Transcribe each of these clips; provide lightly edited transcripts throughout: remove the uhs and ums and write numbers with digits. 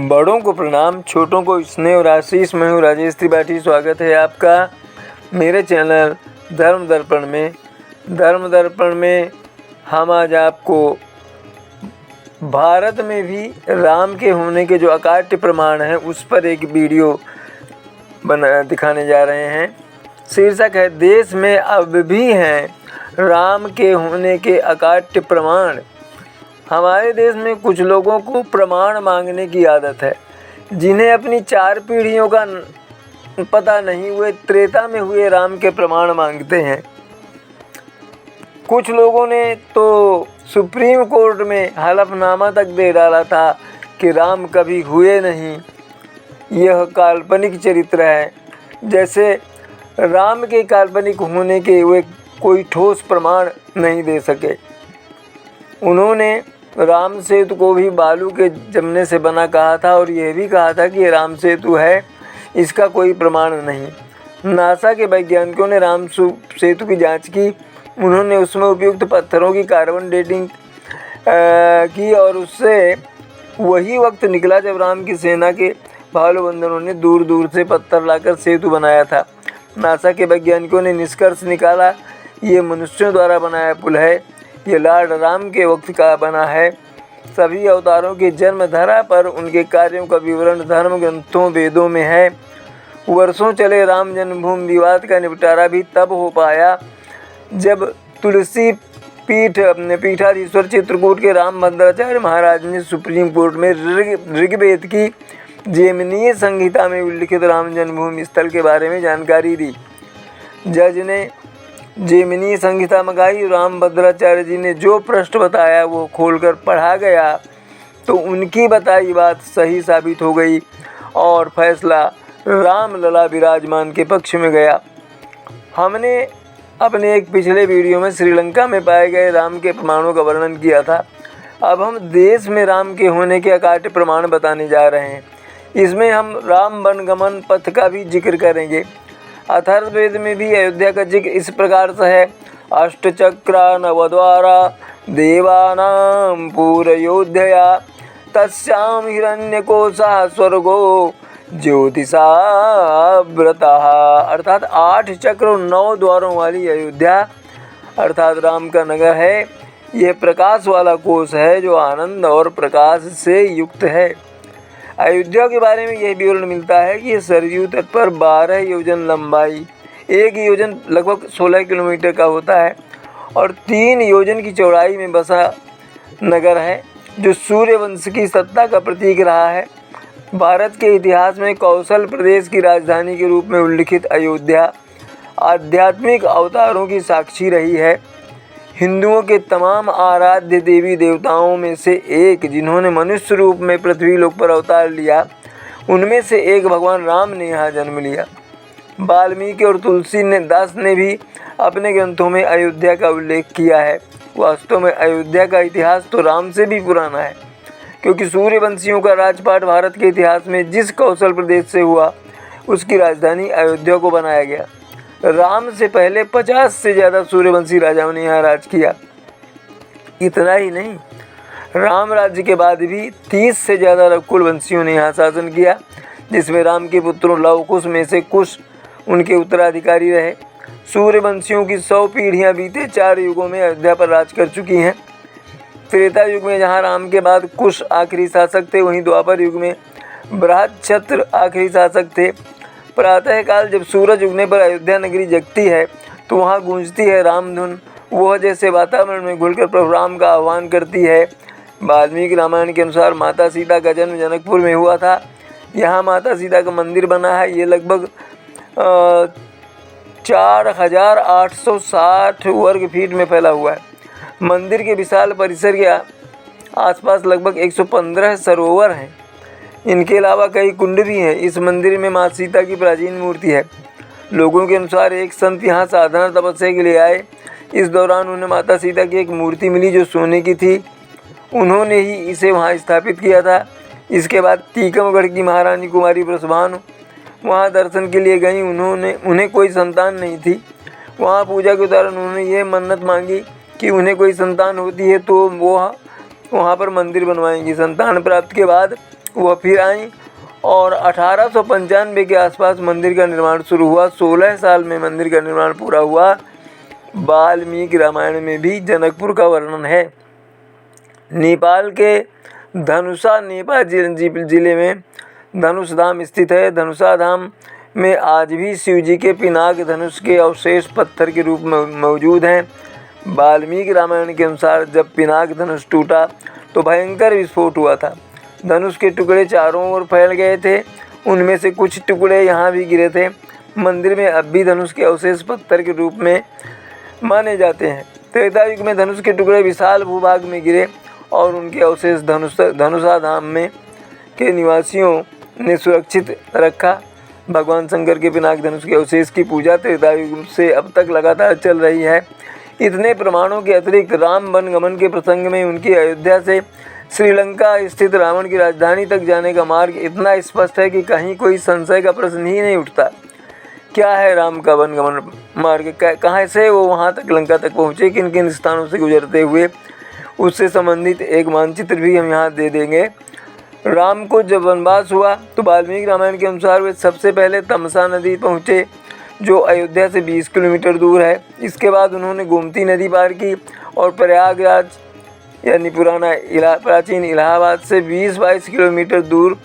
बड़ों को प्रणाम, छोटों को स्नेह और आशीष। मैं हूँ राजेश त्रिपाठी। स्वागत है आपका मेरे चैनल धर्म दर्पण में हम आज आपको भारत में भी राम के होने के जो अकाट्य प्रमाण हैं उस पर एक वीडियो दिखाने जा रहे हैं। शीर्षक है, देश में अब भी हैं राम के होने के अकाट्य प्रमाण। हमारे देश में कुछ लोगों को प्रमाण मांगने की आदत है, जिन्हें अपनी 4 पीढ़ियों का पता नहीं, हुए त्रेता में हुए राम के प्रमाण मांगते हैं। कुछ लोगों ने तो सुप्रीम कोर्ट में हलफनामा तक दे डाला था कि राम कभी हुए नहीं, यह काल्पनिक चरित्र है। जैसे राम के काल्पनिक होने के वे कोई ठोस प्रमाण नहीं दे सके। उन्होंने राम सेतु को भी बालू के जमने से बना कहा था और यह भी कहा था कि ये राम सेतु है, इसका कोई प्रमाण नहीं। नासा के वैज्ञानिकों ने राम सेतु की जांच की। उन्होंने उसमें उपयुक्त पत्थरों की कार्बन डेटिंग की और उससे वही वक्त निकला जब राम की सेना के भालू बंदरों ने दूर दूर से पत्थर लाकर सेतु बनाया था। नासा के वैज्ञानिकों ने निष्कर्ष निकाला, ये मनुष्यों द्वारा बनाया पुल है, ये लॉर्ड राम के वक्त का बना है। सभी अवतारों की जन्म धरा पर उनके कार्यों का विवरण धर्म ग्रंथों वेदों में है। वर्षों चले राम जन्मभूमि विवाद का निपटारा भी तब हो पाया जब तुलसी पीठाधीश्वर चित्रकूट के रामभद्राचार्य महाराज ने सुप्रीम कोर्ट में ऋग्वेद की जेमिनीय संहिता में उल्लिखित राम जन्मभूमि स्थल के बारे में जानकारी दी। जज ने जेमिनी संहिता मंगाई। रामभद्राचार्य जी ने जो पृष्ठ बताया वो खोलकर पढ़ा गया तो उनकी बताई बात सही साबित हो गई और फैसला राम लला विराजमान के पक्ष में गया। हमने अपने एक पिछले वीडियो में श्रीलंका में पाए गए राम के प्रमाणों का वर्णन किया था। अब हम देश में राम के होने के अकाट्य प्रमाण बताने जा रहे हैं। इसमें हम राम वनगमन पथ का भी जिक्र करेंगे। अथर्ववेद में भी अयोध्या का जिक्र इस प्रकार से है, अष्टचक्रा नवद्वारा देवानां पूरयोध्या तस्यां हिरण्यकोशः स्वर्गो ज्योतिषा व्रतः। अर्थात 8 चक्र और 9 द्वारों वाली अयोध्या अर्थात राम का नगर है। यह प्रकाश वाला कोश है जो आनंद और प्रकाश से युक्त है। अयोध्या के बारे में यह विवरण मिलता है कि यह सरयू तट पर 12 योजन लंबाई, 1 योजन लगभग 16 किलोमीटर का होता है और 3 योजन की चौड़ाई में बसा नगर है, जो सूर्यवंश की सत्ता का प्रतीक रहा है। भारत के इतिहास में कौशल प्रदेश की राजधानी के रूप में उल्लिखित अयोध्या आध्यात्मिक अवतारों की साक्षी रही है। हिंदुओं के तमाम आराध्य देवी देवताओं में से एक जिन्होंने मनुष्य रूप में पृथ्वी लोक पर अवतार लिया, उनमें से एक भगवान राम ने यहाँ जन्म लिया। वाल्मीकि और तुलसीदास ने भी अपने ग्रंथों में अयोध्या का उल्लेख किया है। वास्तव में अयोध्या का इतिहास तो राम से भी पुराना है, क्योंकि सूर्यवंशियों का राजपाट भारत के इतिहास में जिस कौशल प्रदेश से हुआ उसकी राजधानी अयोध्या को बनाया गया। राम से पहले 50 से ज़्यादा सूर्यवंशी राजाओं ने यहाँ राज किया। इतना ही नहीं, राम राज्य के बाद भी 30 से ज़्यादा रघुकुलवंशियों ने यहाँ शासन किया, जिसमें राम के पुत्रों लव कुश में से कुश उनके उत्तराधिकारी रहे। सूर्यवंशियों की 100 पीढ़ियाँ बीते 4 युगों में अयोध्या पर राज कर चुकी हैं। त्रेता युग में जहाँ राम के बाद कुश आखिरी शासक थे, वहीं द्वापर युग में बृहच्छत्र आखिरी शासक थे। प्रातः काल जब सूरज उगने पर अयोध्या नगरी जगती है तो वहाँ गूंजती है राम धुन। वह जैसे वातावरण में घुलकर प्रभु राम का आह्वान करती है। वाल्मीकि रामायण के अनुसार माता सीता का जन्म जनकपुर में हुआ था। यहाँ माता सीता का मंदिर बना है। ये लगभग 4860 वर्ग फीट में फैला हुआ है। मंदिर के विशाल परिसर के आसपास लगभग 115 सरोवर हैं। इनके अलावा कई कुंड भी हैं। इस मंदिर में माँ सीता की प्राचीन मूर्ति है। लोगों के अनुसार एक संत यहाँ साधना तपस्या के लिए आए। इस दौरान उन्हें माता सीता की एक मूर्ति मिली जो सोने की थी। उन्होंने ही इसे वहाँ स्थापित किया था। इसके बाद टीकमगढ़ की महारानी कुमारी बृषभानु वहाँ दर्शन के लिए गई। उन्हें कोई संतान नहीं थी। वहाँ पूजा के दौरान उन्होंने ये मन्नत मांगी कि उन्हें कोई संतान होती है तो वो वहाँ पर मंदिर बनवाएंगी। संतान प्राप्ति के बाद वह फिर आईं और 1895 के आसपास मंदिर का निर्माण शुरू हुआ। 16 साल में मंदिर का निर्माण पूरा हुआ। वाल्मीकि रामायण में भी जनकपुर का वर्णन है। नेपाल के धनुषा नेपाल जिले में धनुष धाम स्थित है। धनुषा धाम में आज भी शिव जी के पिनाक धनुष के अवशेष पत्थर के रूप में मौजूद हैं। वाल्मीकि रामायण के अनुसार जब पिनाक धनुष टूटा तो भयंकर विस्फोट हुआ था। धनुष के टुकड़े चारों ओर फैल गए थे। उनमें से कुछ टुकड़े यहाँ भी गिरे थे। मंदिर में अब भी धनुष के अवशेष पत्थर के रूप में माने जाते हैं। त्रेता युग में धनुष के टुकड़े विशाल भूभाग में गिरे और उनके अवशेष धनुषा धाम में के निवासियों ने सुरक्षित रखा। भगवान शंकर के पिनाक धनुष के अवशेष की पूजा त्रेता युग से अब तक लगातार चल रही है। इतने प्रमाणों के अतिरिक्त राम वनगमन के प्रसंग में उनकी अयोध्या से श्रीलंका स्थित रावण की राजधानी तक जाने का मार्ग इतना स्पष्ट है कि कहीं कोई संशय का प्रश्न ही नहीं उठता। क्या है राम का वनगमन मार्ग, कहाँ से वो वहाँ तक लंका तक पहुँचे, किन किन स्थानों से गुजरते हुए, उससे संबंधित एक मानचित्र भी हम यहाँ दे देंगे। राम को जब वनवास हुआ तो वाल्मीकि रामायण के अनुसार वे सबसे पहले तमसा नदी पहुँचे जो अयोध्या से 20 किलोमीटर दूर है। इसके बाद उन्होंने गोमती नदी पार की और प्रयागराज यानी प्राचीन इलाहाबाद से 20-22 किलोमीटर दूर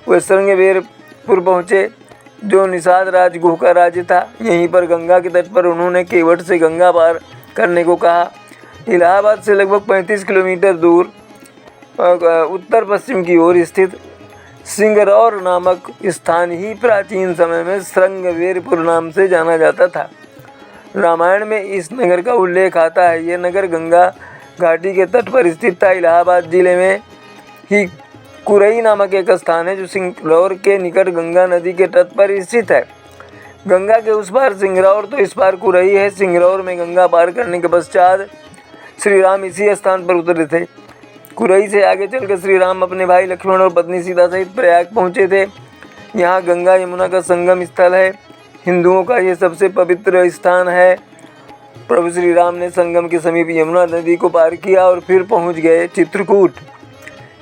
वे श्रृंगबेरपुर पहुँचे जो निषाद राजगुह का राज्य था। यहीं पर गंगा के तट पर उन्होंने केवट से गंगा पार करने को कहा। इलाहाबाद से लगभग 35 किलोमीटर दूर उत्तर पश्चिम की ओर स्थित सिंगरौर नामक स्थान ही प्राचीन समय में श्रृंगबेरपुर नाम से जाना जाता था। रामायण में इस नगर का उल्लेख आता है। यह नगर गंगा घाटी के तट पर स्थित था। इलाहाबाद जिले में ही कुरई नामक एक स्थान है जो सिंगरौर के निकट गंगा नदी के तट पर स्थित है। गंगा के उस पार सिंगरौर तो इस पार कुरई है। सिंगरौर में गंगा पार करने के पश्चात श्री राम इसी स्थान पर उतरे थे। कुरई से आगे चलकर श्री राम अपने भाई लक्ष्मण और पत्नी सीता सहित प्रयाग पहुँचे थे। यहाँ गंगा यमुना का संगम स्थल है। हिंदुओं का ये सबसे पवित्र स्थान है। प्रभु श्री राम ने संगम के समीप यमुना नदी को पार किया और फिर पहुँच गए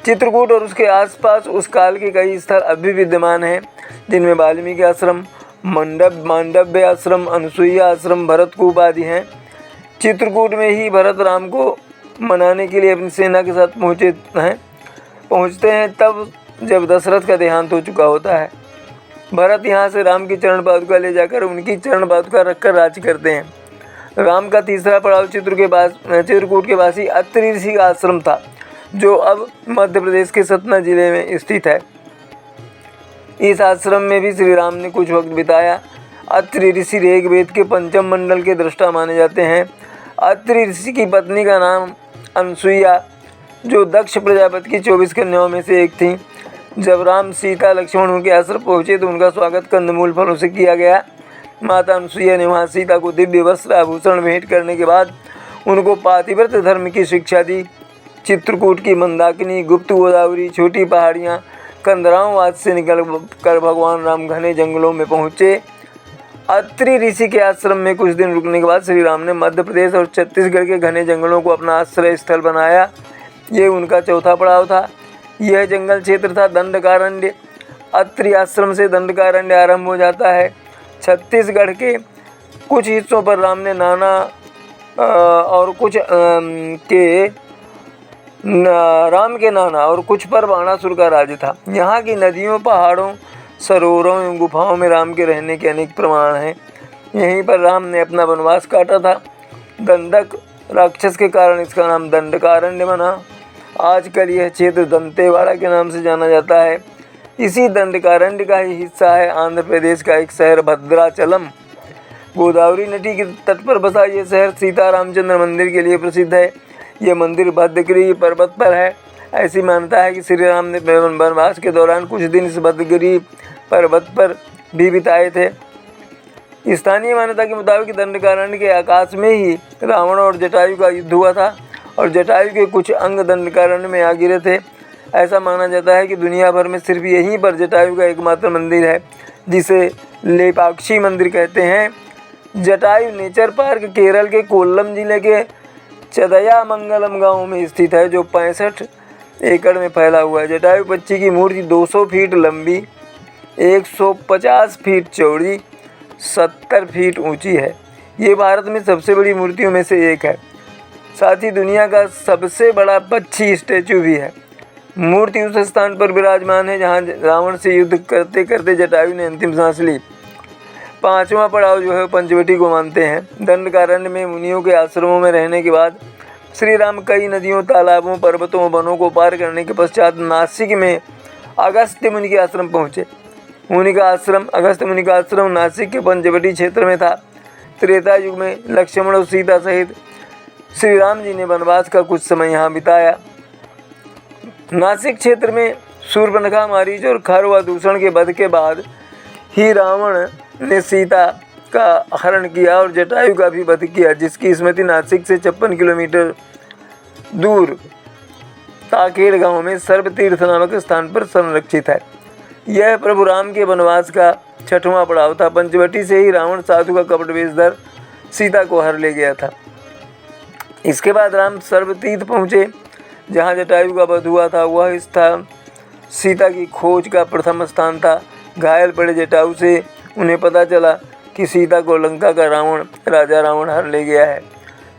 चित्रकूट और उसके आसपास उस काल के कई स्थल अब भी विद्यमान हैं जिनमें वाल्मीकि आश्रम, मांडव्य आश्रम, अनसुईया आश्रम, भरतकूप आदि हैं। चित्रकूट में ही भरत राम को मनाने के लिए अपनी सेना के साथ पहुँचते हैं तब जब दशरथ का देहांत हो चुका होता है। भरत यहाँ से राम की चरण पादुका ले जाकर उनकी चरण पादुका रखकर राज्य करते हैं। राम का तीसरा पड़ाव चित्रकूट के वासी अत्रि ऋषि का आश्रम था जो अब मध्य प्रदेश के सतना जिले में स्थित है। इस आश्रम में भी श्री राम ने कुछ वक्त बिताया। अत्रि ऋषि ऋग्वेद के पंचम मंडल के दृष्टा माने जाते हैं। अत्रि ऋषि की पत्नी का नाम अनसुईया जो दक्ष प्रजापति की 24 कन्याओं में से एक थी। जब राम, सीता, लक्ष्मण उनके आश्रम पहुँचे तो उनका स्वागत कंदमूल फलों से किया गया। माता अनसुईया ने वहाँ सीता को दिव्य वस्त्र आभूषण भेंट करने के बाद उनको पातिव्रत धर्म की शिक्षा दी। चित्रकूट की मंदाकिनी, गुप्त गोदावरी, छोटी पहाड़ियाँ, कंदराओं आदि से निकल कर भगवान राम घने जंगलों में पहुँचे। अत्रि ऋषि के आश्रम में कुछ दिन रुकने के बाद श्री राम ने मध्य प्रदेश और छत्तीसगढ़ के घने जंगलों को अपना आश्रय स्थल बनाया। ये उनका चौथा पड़ाव था। यह जंगल क्षेत्र था दंडकारण्य। अत्रि आश्रम से दंडकारण्य आरंभ हो जाता है। छत्तीसगढ़ के कुछ हिस्सों पर राम ने नाना और कुछ राम के नाना और कुछ पर बाणासुर का राज्य था। यहाँ की नदियों, पहाड़ों, सरोवरों एवं गुफाओं में राम के रहने के अनेक प्रमाण हैं। यहीं पर राम ने अपना वनवास काटा था। दंडक राक्षस के कारण इसका नाम दंडकारण्य बना। आजकल यह क्षेत्र दंतेवाड़ा के नाम से जाना जाता है। इसी दंडकारण्य का ही हिस्सा है आंध्र प्रदेश का एक शहर भद्राचलम। गोदावरी नदी के तट पर बसा यह शहर सीता रामचंद्र मंदिर के लिए प्रसिद्ध है। यह मंदिर भद्रगिरि पर्वत पर है। ऐसी मान्यता है कि श्री राम ने वनवास के दौरान कुछ दिन इस भद्रगिरि पर्वत पर भी बिताए थे। स्थानीय मान्यता के मुताबिक दंडकारण्य के आकाश में ही रावण और जटायु का युद्ध हुआ था और जटायु के कुछ अंग दंडकारण्य में आ गिरे थे। ऐसा माना जाता है कि दुनिया भर में सिर्फ यहीं पर जटायु का एकमात्र मंदिर है जिसे लेपाक्षी मंदिर कहते हैं। जटायु नेचर पार्क केरल के कोल्लम जिले के चदयामंगलम गांव में स्थित है जो 65 एकड़ में फैला हुआ है। जटायु पक्षी की मूर्ति 200 फीट लंबी, 150 फीट चौड़ी, 70 फीट ऊंची है। ये भारत में सबसे बड़ी मूर्तियों में से एक है। साथ ही दुनिया का सबसे बड़ा पक्षी स्टैचू भी है। मूर्ति उस स्थान पर विराजमान है जहाँ रावण से युद्ध करते करते जटायु ने अंतिम सांस ली। पांचवा पड़ाव जो है पंचवटी को मानते हैं। दंडकारण्य में मुनियों के आश्रमों में रहने के बाद श्री राम कई नदियों, तालाबों, पर्वतों, वनों को पार करने के पश्चात नासिक में अगस्त्य मुनि के आश्रम पहुँचे। अगस्त्य मुनि का आश्रम नासिक के पंचवटी क्षेत्र में था। त्रेता युग में लक्ष्मण और सीता सहित श्री राम जी ने वनवास का कुछ समय यहाँ बिताया। नासिक क्षेत्र में शूर्पणखा, मारीच और खर व दूषण के वध के बाद ही रावण ने सीता का हरण किया और जटायु का भी वध किया, जिसकी स्मृति नासिक से 56 किलोमीटर दूर ताकेड़ गांव में सर्वतीर्थ नामक स्थान पर संरक्षित है। यह प्रभु राम के वनवास का 6वां पड़ाव था। पंचवटी से ही रावण साधु का कपट वेश धर सीता को हर ले गया था। इसके बाद राम सर्वतीर्थ पहुँचे जहाँ जटायु का वध हुआ था। वह स्थान सीता की खोज का प्रथम स्थान था। घायल पड़े जटायु से उन्हें पता चला कि सीता को लंका का राजा रावण हर ले गया है।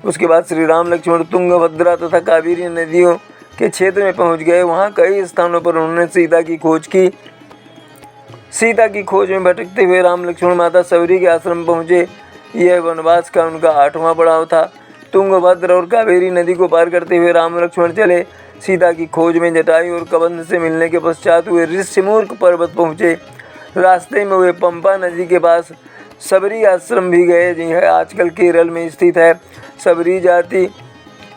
उसके बाद श्री राम लक्ष्मण तुंगभद्रा तथा कावेरी नदियों के क्षेत्र में पहुंच गए। वहां कई स्थानों पर उन्होंने सीता की खोज की। सीता की खोज में भटकते हुए राम लक्ष्मण माता सबरी के आश्रम पहुंचे। यह वनवास का उनका 8वां पड़ाव था। तुंगभद्र और कावेरी नदी को पार करते हुए राम लक्ष्मण चले। सीता की खोज में जटायु और कबंध से मिलने के पश्चात वे ऋष्यमूर्ख पर्वत पहुँचे। रास्ते में वे पंपा नदी के पास सबरी आश्रम भी गए। यह आजकल केरल में स्थित है। सबरी जाति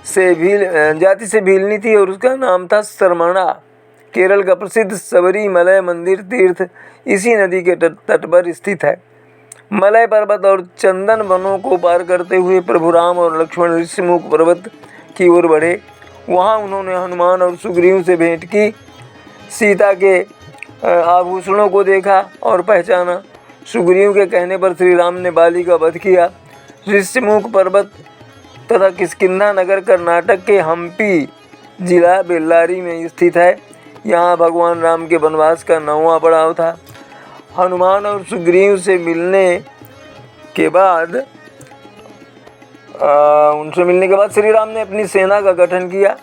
से भीलनी थी और उसका नाम था सरमणा। केरल का प्रसिद्ध सबरी मलय मंदिर तीर्थ इसी नदी के तट पर स्थित है। मलय पर्वत और चंदन वनों को पार करते हुए प्रभु राम और लक्ष्मण ऋषिमुख पर्वत की ओर बढ़े। वहाँ उन्होंने हनुमान और सुग्रीव से भेंट की। सीता के आभूषणों को देखा और पहचाना। सुग्रीव के कहने पर श्री राम ने बाली का वध किया। ऋषिमुख पर्वत तथा किष्किंधा नगर कर्नाटक के हम्पी जिला बेल्लारी में स्थित है। यहाँ भगवान राम के वनवास का 9वां पड़ाव था। हनुमान और सुग्रीव से मिलने के बाद श्री राम ने अपनी सेना का गठन किया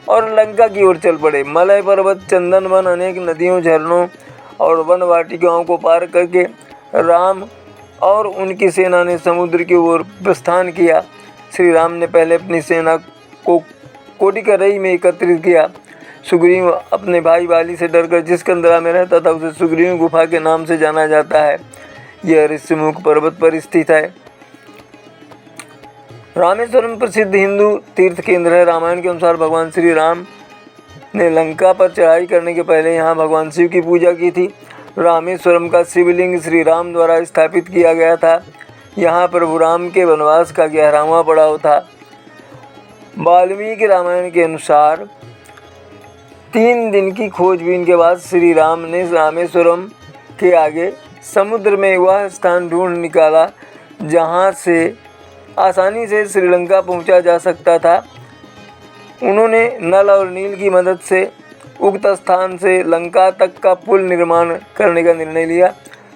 और लंका की ओर चल पड़े। मलय पर्वत, चंदन वन, अनेक नदियों, झरनों और वन वाटिकाओं को पार करके राम और उनकी सेना ने समुद्र की ओर प्रस्थान किया। श्री राम ने पहले अपनी सेना को कोटिकरई में एकत्रित किया। सुग्रीव अपने भाई बाली से डरकर जिस कंदरा में रहता था उसे सुग्रीव गुफा के नाम से जाना जाता है। यह ऋषिमुख पर्वत पर स्थित है। रामेश्वरम प्रसिद्ध हिंदू तीर्थ केंद्र है। रामायण के अनुसार भगवान श्री राम ने लंका पर चढ़ाई करने के पहले यहाँ भगवान शिव की पूजा की थी। रामेश्वरम का शिवलिंग श्री राम द्वारा स्थापित किया गया था। यहाँ प्रभु राम के वनवास का 11वां पड़ाव था। वाल्मीकि रामायण के अनुसार 3 दिन की खोजबीन के बाद श्री राम ने रामेश्वरम के आगे समुद्र में वह स्थान ढूंढ निकाला जहाँ से आसानी से श्रीलंका पहुँचा जा सकता था। उन्होंने नल और नील की मदद से उक्त स्थान से लंका तक का पुल निर्माण करने का निर्णय लिया।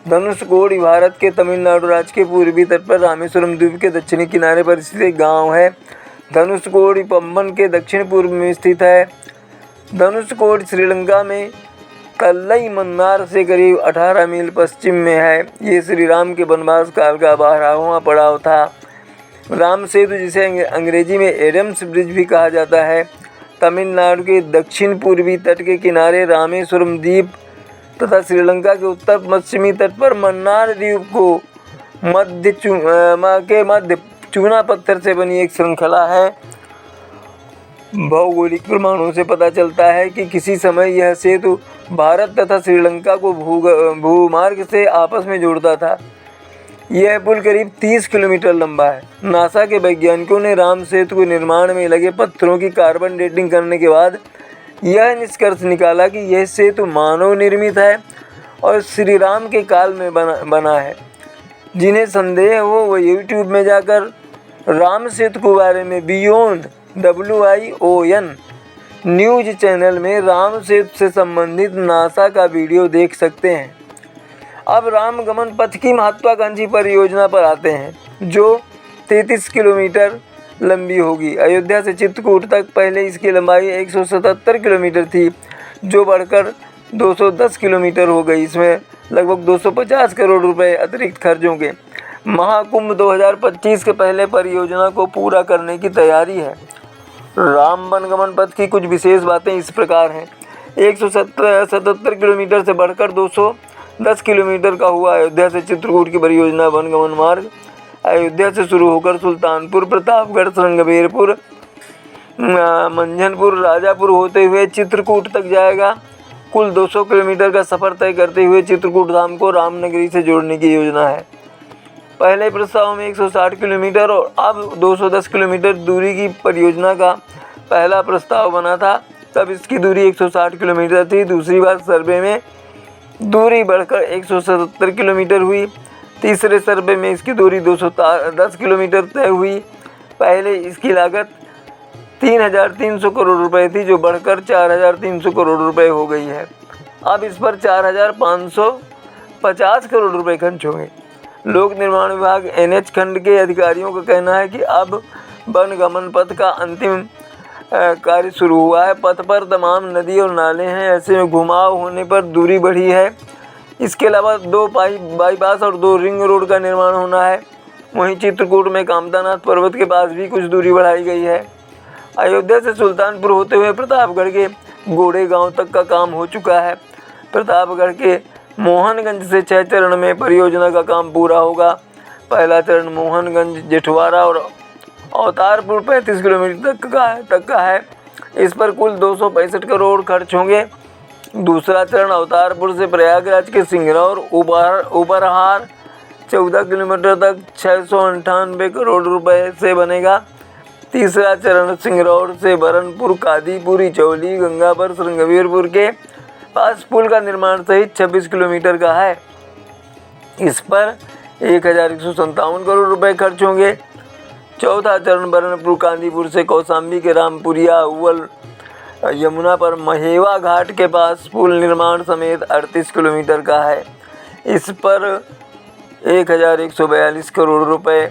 धनुषकोडी भारत के तमिलनाडु राज्य के पूर्वी तट पर रामेश्वरम द्वीप के दक्षिणी किनारे पर स्थित एक गाँव है। धनुषकोडी पंबन के दक्षिण पूर्व में स्थित है। धनुषकोडी श्रीलंका में कल्लई मन्नार से करीब 18 मील पश्चिम में है। ये श्री राम के वनवास काल का 12वां पड़ाव था। राम सेतु, जिसे अंग्रेजी में एडम्स ब्रिज भी कहा जाता है, तमिलनाडु के दक्षिण पूर्वी तट के किनारे रामेश्वरम द्वीप तथा श्रीलंका के उत्तर पश्चिमी तट पर मन्नार द्वीप को मध्य चूना पत्थर से बनी एक श्रृंखला है। भौगोलिक प्रमाणों से पता चलता है कि किसी समय यह सेतु भारत तथा श्रीलंका को भूमार्ग से आपस में जोड़ता था। यह पुल करीब 30 किलोमीटर लंबा है। नासा के वैज्ञानिकों ने राम सेतु के निर्माण में लगे पत्थरों की कार्बन डेटिंग करने के बाद यह निष्कर्ष निकाला कि यह सेतु मानव निर्मित है और श्री राम के काल में बना है। जिन्हें संदेह हो वह यूट्यूब में जाकर राम सेतु के बारे में बियॉन्ड WION न्यूज चैनल में राम सेतु से संबंधित नासा का वीडियो देख सकते हैं। अब राम गमन पथ की महत्वाकांक्षी परियोजना पर आते हैं, जो 33 किलोमीटर लंबी होगी। अयोध्या से चित्रकूट तक पहले इसकी लंबाई 177 किलोमीटर थी, जो बढ़कर 210 किलोमीटर हो गई। इसमें लगभग 250 करोड़ रुपए अतिरिक्त खर्च होंगे। महाकुंभ 2025 के पहले परियोजना को पूरा करने की तैयारी है। राम वनगमन पथ की कुछ विशेष बातें इस प्रकार हैं। 177 किलोमीटर से बढ़कर 210 किलोमीटर का हुआ अयोध्या से चित्रकूट की परियोजना वनगमन मार्ग अयोध्या से शुरू होकर सुल्तानपुर, प्रतापगढ़, श्रृंगबेरपुर, मंझनपुर, राजापुर होते हुए चित्रकूट तक जाएगा। कुल 200 किलोमीटर का सफ़र तय करते हुए चित्रकूट धाम को रामनगरी से जोड़ने की योजना है। पहले प्रस्ताव में 160 किलोमीटर और अब 210 किलोमीटर दूरी की परियोजना का पहला प्रस्ताव बना था, तब इसकी दूरी 160 किलोमीटर थी। दूसरी बार सर्वे में दूरी बढ़कर 177 किलोमीटर हुई। तीसरे सर्वे में इसकी दूरी 210 किलोमीटर तय हुई। पहले इसकी लागत 3,300 करोड़ रुपए थी, जो बढ़कर 4,300 करोड़ रुपए हो गई है। अब इस पर 4,550 करोड़ रुपए खर्च होंगे। लोक निर्माण विभाग NH खंड के अधिकारियों का कहना है कि अब वनगमन पथ का अंतिम कार्य शुरू हुआ है। पथ पर तमाम नदी और नाले हैं, ऐसे में घुमाव होने पर दूरी बढ़ी है। इसके अलावा 2 बाईपास और 2 रिंग रोड का निर्माण होना है। वहीं चित्रकूट में कामतानाथ पर्वत के पास भी कुछ दूरी बढ़ाई गई है। अयोध्या से सुल्तानपुर होते हुए प्रतापगढ़ के गोड़े गांव तक का काम हो चुका है। प्रतापगढ़ के मोहनगंज से 6 चरण में परियोजना का काम पूरा होगा। पहला चरण मोहनगंज, जेठवाड़ा और अवतारपुर 35 किलोमीटर तक का है। इस पर कुल 265 करोड़ खर्च होंगे। दूसरा चरण अवतारपुर से प्रयागराज के सिंगरौर उपरहार 14 किलोमीटर तक 698 करोड़ रुपए से बनेगा। तीसरा चरण सिंगरौर से बरनपुर, कादीपुरी, चौली, गंगाबर, श्रृंगबेरपुर के पास पुल का निर्माण सहित 26 किलोमीटर का है। इस पर 1,157 करोड़ रुपए खर्च होंगे। चौथा चरण बरनपुर कादीपुर से कौशाम्बी के रामपुरिया, उवल, यमुना पर महेवा घाट के पास पुल निर्माण समेत 38 किलोमीटर का है। इस पर 1,142 करोड़ रुपए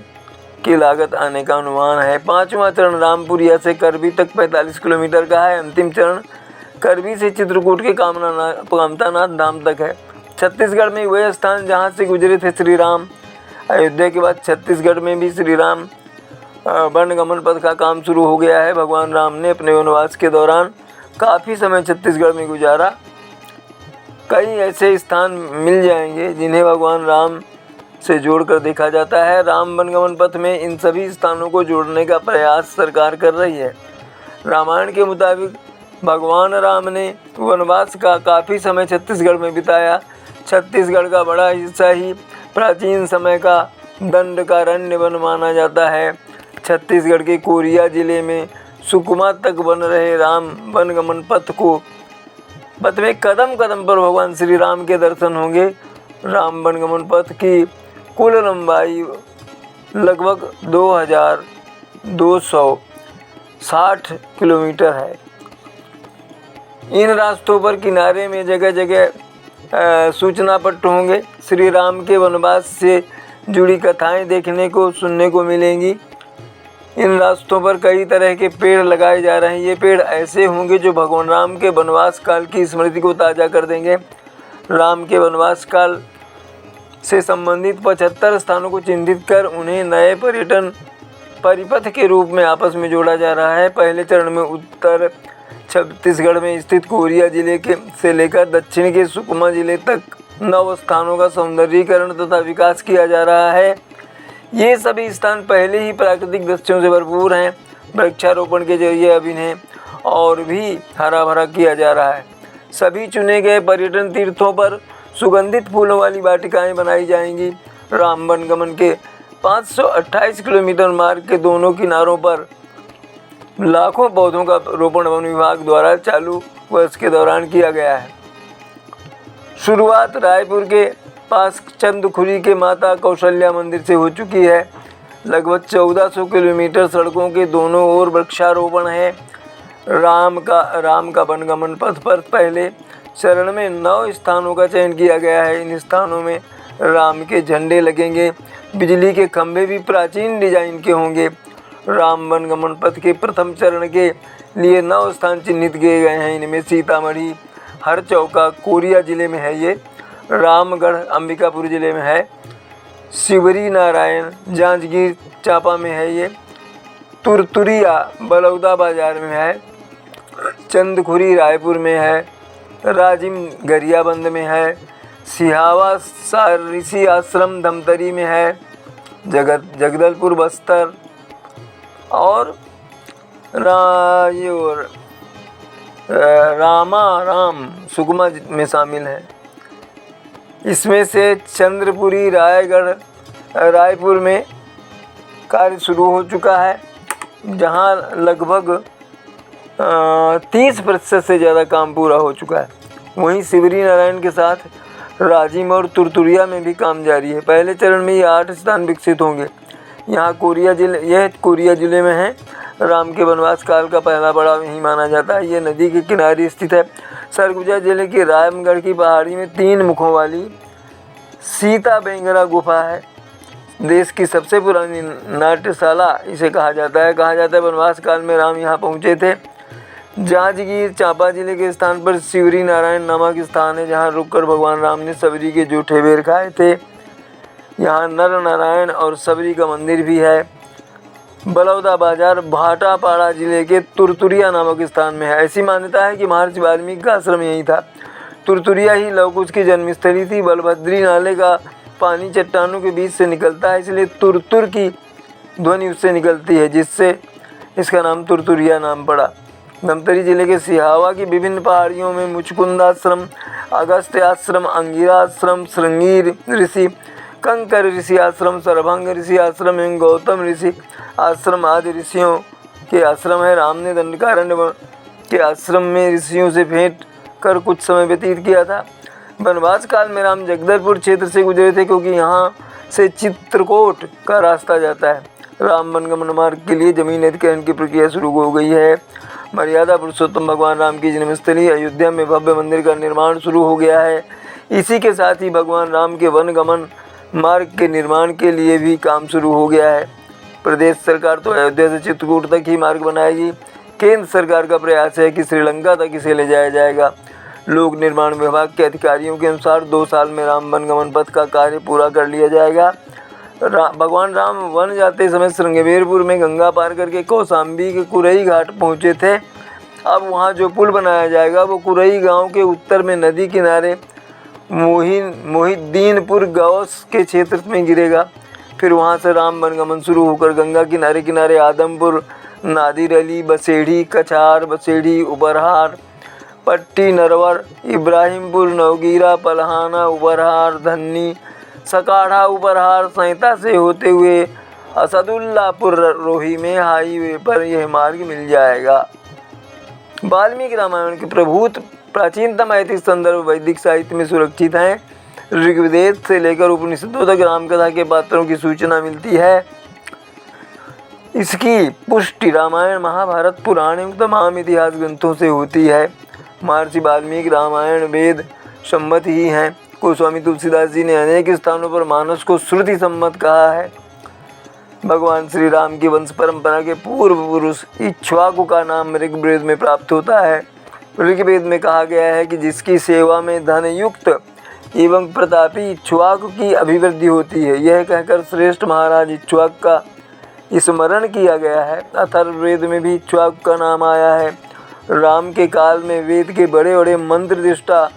की लागत आने का अनुमान है। पांचवा चरण रामपुरिया से करबी तक 45 किलोमीटर का है। अंतिम चरण करबी से चित्रकूट के कामतानाथ धाम तक है। छत्तीसगढ़ में वह स्थान जहां से गुजरे थे श्री राम। अयोध्या के बाद छत्तीसगढ़ में भी श्री राम वनगमन पथ का काम शुरू हो गया है। भगवान राम ने अपने वनवास के दौरान काफ़ी समय छत्तीसगढ़ में गुजारा। कई ऐसे स्थान मिल जाएंगे जिन्हें भगवान राम से जोड़कर देखा जाता है। राम वनगमन पथ में इन सभी स्थानों को जोड़ने का प्रयास सरकार कर रही है। रामायण के मुताबिक भगवान राम ने वनवास का काफ़ी समय छत्तीसगढ़ में बिताया। छत्तीसगढ़ का बड़ा हिस्सा ही प्राचीन समय का दंडकारण्य वन माना जाता है। छत्तीसगढ़ के कोरिया जिले में सुकमा तक बन रहे राम वनगमन पथ में कदम कदम पर भगवान श्री राम के दर्शन होंगे। राम वनगमन पथ की कुल लंबाई लगभग 2,260 किलोमीटर है। इन रास्तों पर किनारे में जगह जगह सूचना पट्ट होंगे। श्री राम के वनवास से जुड़ी कथाएं देखने को सुनने को मिलेंगी। इन रास्तों पर कई तरह के पेड़ लगाए जा रहे हैं। ये पेड़ ऐसे होंगे जो भगवान राम के वनवास काल की स्मृति को ताज़ा कर देंगे। राम के वनवास काल से संबंधित 75 स्थानों को चिन्हित कर उन्हें नए पर्यटन परिपथ के रूप में आपस में जोड़ा जा रहा है। पहले चरण में उत्तर छत्तीसगढ़ में स्थित कोरिया जिले के से लेकर दक्षिण के सुकमा जिले तक 9 स्थानों का सौंदर्यीकरण तथा विकास किया जा रहा है। ये सभी स्थान पहले ही प्राकृतिक दृश्यों से भरपूर हैं। वृक्षारोपण के जरिए अब इन्हें और भी हरा भरा किया जा रहा है। सभी चुने गए पर्यटन तीर्थों पर सुगंधित फूलों वाली वाटिकाएं बनाई जाएंगी। राम वनगमन के 528 किलोमीटर मार्ग के दोनों किनारों पर लाखों पौधों का रोपण वन विभाग द्वारा चालू वर्ष के दौरान किया गया है। शुरुआत रायपुर के पास चंदखुरी के माता कौशल्या मंदिर से हो चुकी है। लगभग 1400 किलोमीटर सड़कों के दोनों ओर वृक्षारोपण है। राम का वनगमन पथ पर पहले चरण में 9 स्थानों का चयन किया गया है। इन स्थानों में राम के झंडे लगेंगे। बिजली के खंभे भी प्राचीन डिजाइन के होंगे। राम वनगमन पथ के प्रथम चरण के लिए 9 स्थान चिन्हित किए गए हैं। इनमें सीतामढ़ी, हरचौका कोरिया जिले में है, ये रामगढ़ अंबिकापुर जिले में है, शिवरी नारायण जांजगीर चांपा में है, ये तुरतुरिया बलौदा बाजार में है, चंदखुरी रायपुर में है, राजिम गरियाबंद में है, सिहावा ऋषि आश्रम धमतरी में है, जगदलपुर बस्तर और राम सुकमा में शामिल है। इसमें से चंद्रपुरी रायपुर में कार्य शुरू हो चुका है, जहां लगभग 30% से ज़्यादा काम पूरा हो चुका है। वहीं शिवरी नारायण के साथ राजिम और तुरतुरिया में भी काम जारी है। पहले चरण में ये 8 स्थान विकसित होंगे। यह कोरिया जिले में है। राम के वनवास काल का पहला पड़ाव यही माना जाता है। ये नदी के किनारे स्थित है। सरगुजा जिले की रामगढ़ की पहाड़ी में 3 मुखों वाली सीता बेंगरा गुफा है। देश की सबसे पुरानी नाट्यशाला इसे कहा जाता है। वनवास काल में राम यहाँ पहुँचे थे। जांजगीर चांपा जिले के स्थान पर शिवरी नारायण नामक स्थान है, जहाँ रुककर भगवान राम ने सबरी के जूठे बेर खाए थे। यहाँ नर नारायण और सबरी का मंदिर भी है। बलौदा बाजार भाटापाड़ा जिले के तुरतुरिया नामक स्थान में है। ऐसी मान्यता है कि महर्षि वाल्मीकि का आश्रम यही था। तुरतुरिया ही लवकुश की जन्मस्थली थी। बलभद्री नाले का पानी चट्टानों के बीच से निकलता है, इसलिए तुरतुर की ध्वनि उससे निकलती है, जिससे इसका नाम तुरतुरिया नाम पड़ा। धमतरी जिले के सिहावा की विभिन्न पहाड़ियों में मुचकुंद आश्रम, अगस्त्य आश्रम, अंगिरा आश्रम, श्रृंगीर ऋषि, कंकर ऋषि आश्रम, सरभंग ऋषि आश्रम एवं गौतम ऋषि आश्रम आदि ऋषियों के आश्रम है। राम ने दंडकारण्य के आश्रम में ऋषियों से भेंट कर कुछ समय व्यतीत किया था। वनवास काल में राम जगदलपुर क्षेत्र से गुजरे थे, क्योंकि यहाँ से चित्रकूट का रास्ता जाता है। राम वनगमन मार्ग के लिए जमीन अधिग्रहण की प्रक्रिया शुरू हो गई है। मर्यादा पुरुषोत्तम भगवान राम की जन्मस्थली अयोध्या में भव्य मंदिर का निर्माण शुरू हो गया है। इसी के साथ ही भगवान राम के वनगमन मार्ग के निर्माण के लिए भी काम शुरू हो गया है। प्रदेश सरकार तो अयोध्या से चित्रकूट तक ही मार्ग बनाएगी। केंद्र सरकार का प्रयास है कि श्रीलंका तक इसे ले जाया जाएगा। लोक निर्माण विभाग के अधिकारियों के अनुसार 2 साल में राम वनगमन पथ का कार्य पूरा कर लिया जाएगा। भगवान राम वन जाते समय श्रृंगेरपुर में गंगा पार करके कौशाम्बी के कुरई घाट पहुँचे थे। अब वहाँ जो पुल बनाया जाएगा वो कुरई गांव के उत्तर में नदी किनारे मोहिद्दीनपुर गौस के क्षेत्र में गिरेगा। फिर वहाँ से राम वनगमन शुरू होकर गंगा किनारे किनारे आदमपुर, नादिर अली, बसेड़ी, कछार, बसेड़ी, उपरहार, पट्टी, नरवर, इब्राहिमपुर, नवगीरा, पलहाना, उपरहार, धन्नी, सकाढ़ा, उपरहार, सैंता से होते हुए असदुल्लापुर रोही में हाईवे पर यह मार्ग मिल जाएगा। वाल्मीकि रामायण के प्रभूत प्राचीनतम ऐतिहासिक संदर्भ वैदिक साहित्य में सुरक्षित हैं। ऋग्वेद से लेकर उपनिषदों तक रामकथा के पात्रों की सूचना मिलती है। इसकी पुष्टि रामायण, महाभारत, पुराण एवं तमाम इतिहास ग्रंथों से होती है। महर्षि वाल्मीकि रामायण वेद सम्मत ही हैं। गोस्वामी तुलसीदास जी ने अनेक स्थानों पर मानस को श्रुति सम्मत कहा है। भगवान श्री राम की वंश परंपरा के पूर्व पुरुष इक्ष्वाकु का नाम ऋग्वेद में प्राप्त होता है। ऋग्वेद में कहा गया है कि जिसकी सेवा में धन युक्त एवं प्रतापी इक्ष्वाकु की अभिवृद्धि होती है, यह कहकर श्रेष्ठ महाराज इक्ष्वाकु का स्मरण किया गया है। अथर्ववेद में भी इक्ष्वाकु का नाम आया है। राम के काल में वेद के बड़े बड़े मंत्रदृष्टा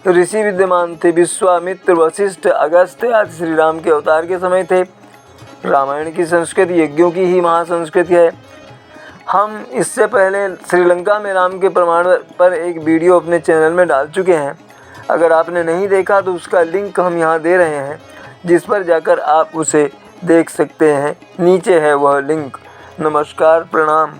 ऋषि विद्यमान थे। विश्वामित्र, वशिष्ठ, अगस्त्य आदि श्री राम के अवतार के समय थे। रामायण की संस्कृति यज्ञों की ही महासंस्कृति है। हम इससे पहले श्रीलंका में राम के प्रमाण पर एक वीडियो अपने चैनल में डाल चुके हैं। अगर आपने नहीं देखा तो उसका लिंक हम यहाँ दे रहे हैं, जिस पर जाकर आप उसे देख सकते हैं। नीचे है वह लिंक। नमस्कार, प्रणाम।